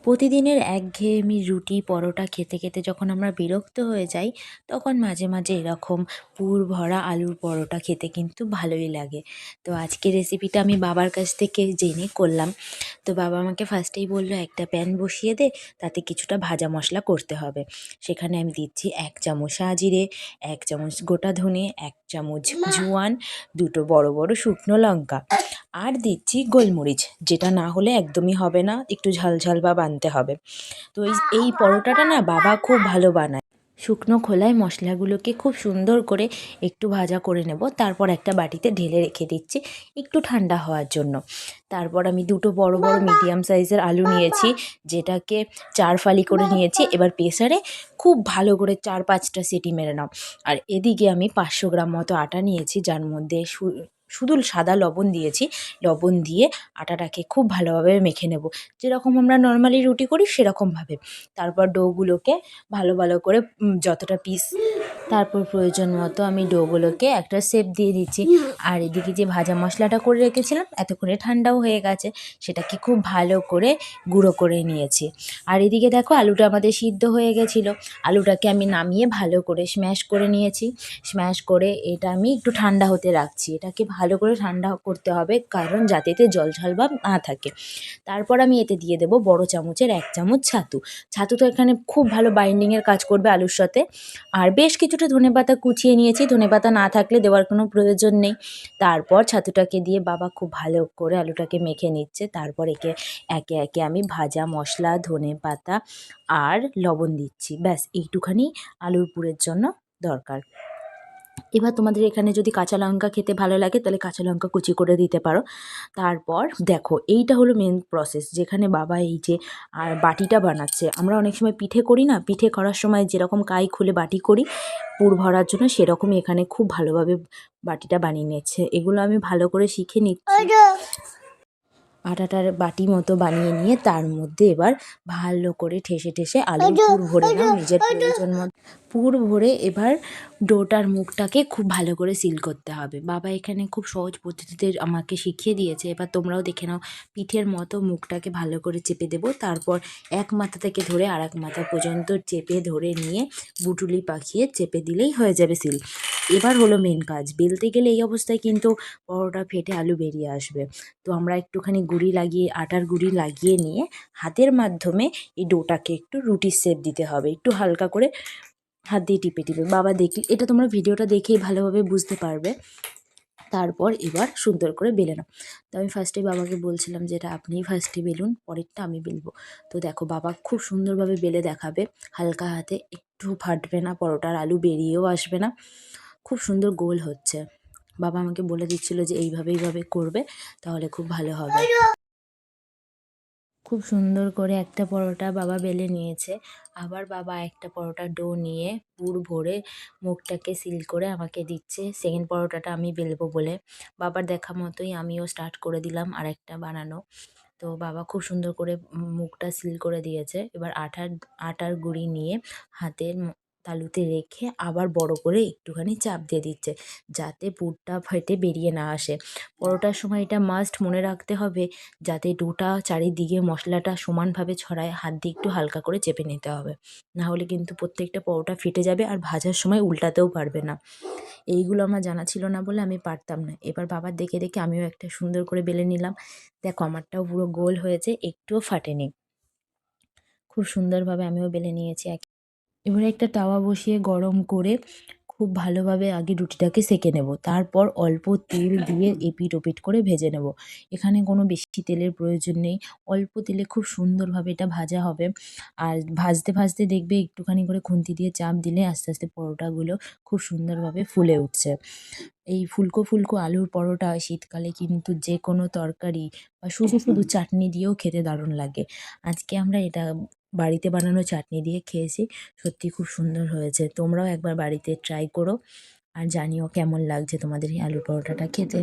প্রতিদিনের একঘেয়েমি রুটি পরোটা খেতে খেতে যখন আমরা বিরক্ত হয়ে যাই, তখন মাঝে মাঝে এরকম পুর ভরা আলুর পরোটা খেতে কিন্তু ভালোই লাগে। তো আজকের রেসিপিটা আমি বাবার কাছ থেকে জেনে করলাম। তো বাবা আমাকে ফার্স্টেই বললো একটা প্যান বসিয়ে দে, তাতে কিছুটা ভাজা মশলা করতে হবে। সেখানে আমি দিচ্ছি 1 চামচ সাজিরে, 1 চামচ গোটা ধনে, 1 চামচ জোয়ান, দুটো বড় বড় শুকনো লঙ্কা, আর দিচ্ছি গোলমরিচ, যেটা না হলে একদমই হবে না, একটু ঝাল ঝাল ভাব আনতে হবে। তো এই পরোটাটা না বাবা খুব ভালো বানায়। শুকনো খোলায় মশলাগুলোকে খুব সুন্দর করে একটু ভাজা করে নেব, তারপর একটা বাটিতে ঢেলে রেখে দিচ্ছি একটু ঠান্ডা হওয়ার জন্য। তারপর আমি দুটো বড় বড় মিডিয়াম সাইজের আলু নিয়েছি, যেটাকে 4 ফালি করে নিয়েছি। এবার প্রেসারে খুব ভালো করে 4-5টা সিটি মেরে নাও। আর এদিকে আমি 500 গ্রাম মতো আটা নিয়েছি, যার মধ্যে শুধু সাদা লবণ দিয়েছি। লবণ দিয়ে আটাটাকে খুব ভালোভাবে মেখে নেব, যেরকম আমরা নর্মালি রুটি করি সেরকমভাবে। তারপর ডোগুলোকে ভালো ভালো করে যতটা পিস, তারপর প্রয়োজন মতো আমি ডোগুলোকে একটা শেপ দিয়ে দিচ্ছি। আর এদিকে যে ভাজা মশলাটা করে রেখেছিলাম এতক্ষণে ঠান্ডাও হয়ে গেছে, সেটাকে খুব ভালো করে গুঁড়ো করে নিয়েছি। আর এদিকে দেখো আলুটা আমাদের সিদ্ধ হয়ে গেছিলো। আলুটাকে আমি নামিয়ে ভালো করে স্ম্যাশ করে নিয়েছি। স্ম্যাশ করে এটা আমি একটু ঠান্ডা হতে রাখছি। এটাকে ভালো করে ঠান্ডা করতে হবে, কারণ যাতে এতে জল ঝাল ভাব না থাকে। তারপর আমি এতে দিয়ে দেবো বড় চামচের 1 চামচ ছাতু। ছাতু তো এখানে খুব ভালো বাইন্ডিংয়ের কাজ করবে আলুর সাথে। আর বেশ কিছুটা ধনেপাতা কুচিয়ে নিয়েছি, ধনেপাতা না থাকলে দেওয়ার কোনো প্রয়োজন নেই। তারপর ছাতুটাকে দিয়ে বাবা খুব ভালো করে আলুটাকে মেখে নিচ্ছে। তারপর একে একে আমি ভাজা মশলা, ধনেপাতা আর লবণ দিচ্ছি। ব্যাস এইটুখানি আলুর পুরের জন্য দরকার। এবার তোমাদের এখানে যদি কাঁচা লঙ্কা খেতে ভালো লাগে তাহলে কাঁচা লঙ্কা কুচি করে দিতে পারো। তারপর দেখো এইটা হলো মেন প্রসেস, যেখানে বাবা এই যে আর বাটিটা বানাচ্ছে। আমরা অনেক সময় পিঠে করি না, পিঠে করার সময় যেরকম কাই খুলে বাটি করি পুর ভরার জন্য, সেরকমই এখানে খুব ভালোভাবে বাটিটা বানিয়ে নিচ্ছে। এগুলো আমি ভালো করে শিখে নিচ্ছি। আটাটার বাটি মতো বানিয়ে নিয়ে তার মধ্যে এবার ভালো করে ঠেসে ঠেসে আলুর পুর ভরে নাও নিজের প্রয়োজন মতো। পুর ভরে এবার ডোটার মুখটাকে খুব ভালো করে সিল করতে হবে। বাবা এখানে খুব সহজ পদ্ধতিতে আমাকে শিখিয়ে দিয়েছে। এবার তোমরাও দেখে নাও। পিঠের মতো মুখটাকে ভালো করে চেপে দেবো, তারপর এক মাথা থেকে ধরে আর এক মাথা পর্যন্ত চেপে ধরে নিয়ে বুটুলি পাকিয়ে চেপে দিলেই হয়ে যাবে সিল। এবার হলো মেন কাজ, বেলতে গেলে এই অবস্থায় কিন্তু পরোটা ফেটে আলু বেরিয়ে আসবে। তো আমরা একটুখানি আটার গুঁড়ি লাগিয়ে নিয়ে হাতের মাধ্যমে এই ডোটাকে একটু রুটির শেপ দিতে হবে, একটু হালকা করে হাত দিয়ে টিপে টিপে। বাবা দেখি, এটা তোমরা ভিডিওটা দেখেই ভালোভাবে বুঝতে পারবে। তারপর এবার সুন্দর করে বেলে নাও। তো আমি ফার্স্টে বাবাকে বলছিলাম যে এটা আপনিই ফার্স্টে বেলুন, পরেরটা আমি বেলবো। তো দেখো বাবা খুব সুন্দরভাবে বেলে দেখাবে, হালকা হাতে, একটু ফাটবে না, পরোটার আলু বেরিয়েও আসবে না, খুব সুন্দর গোল হচ্ছে। বাবা আমাকে বলে দিচ্ছিল যে এইভাবে করবে, তাহলে খুব ভালো হবে। খুব সুন্দর করে একটা পরোটা বাবা বেলে নিয়েছে। আবার বাবা একটা পরোটার ডো নিয়ে পুর ভরে মুখটাকে সিল করে আমাকে দিচ্ছে সেকেন্ড পরোটাটা আমি বেলবো বলে। বাবার দেখা মতোই আমিও স্টার্ট করে দিলাম আরেকটা বানানো। তো বাবা খুব সুন্দর করে মুখটা সিল করে দিয়েছে। এবার আটার গুঁড়ি নিয়ে হাতের তালুতে রেখে আবার বড় করে একটুখানি চাপ দিয়ে দিচ্ছে, যাতে পুরটা ফেটে বেরিয়ে না আসে। পরোটার সময় এটা মাস্ট মনে রাখতে হবে, যাতে ডোটা চারিদিকে মশলাটা সমানভাবে ছড়ায়, হাত দিয়ে একটু হালকা করে চেপে নিতে হবে। না হলে কিন্তু প্রত্যেকটা পরোটা ফেটে যাবে আর ভাজার সময় উল্টাতেও পারবে না। এইগুলো আমার জানা ছিল না বলে আমি পারতাম না। এবার বাবার দেখে দেখে আমিও একটা সুন্দর করে বেলে নিলাম। দেখো আমারটাও পুরো গোল হয়েছে, একটুও ফাটেনি। খুব সুন্দরভাবে আমিও বেলে নিয়েছি। এবারে একটা তাওয়া বসিয়ে গরম করে খুব ভালোভাবে আগে রুটিটাকে সেঁকে নেব, তারপর অল্প তেল দিয়ে এপিট ওপিট করে ভেজে নেব। এখানে কোনো বেশি তেলের প্রয়োজন নেই, অল্প তেলে খুব সুন্দরভাবে এটা ভাজা হবে। আর ভাজতে ভাজতে দেখবে একটুখানি করে খুন্তি দিয়ে চাপ দিলে আস্তে আস্তে পরোটাগুলো খুব সুন্দরভাবে ফুলে উঠছে। এই ফুলকো ফুলকো আলুর পরোটা শীতকালে কিন্তু যে কোনো তরকারি বা শুধু শুধু চাটনি দিয়েও খেতে দারুণ লাগে। আজকে আমরা এটা বাড়িতে বানানো চাটনি দিয়ে খেয়েছি, সত্যি খুব সুন্দর হয়েছে। তোমরাও একবার বাড়িতে ট্রাই করো আর জানিও কেমন লাগছে তোমাদের এই আলুর পরোটাটা খেতে।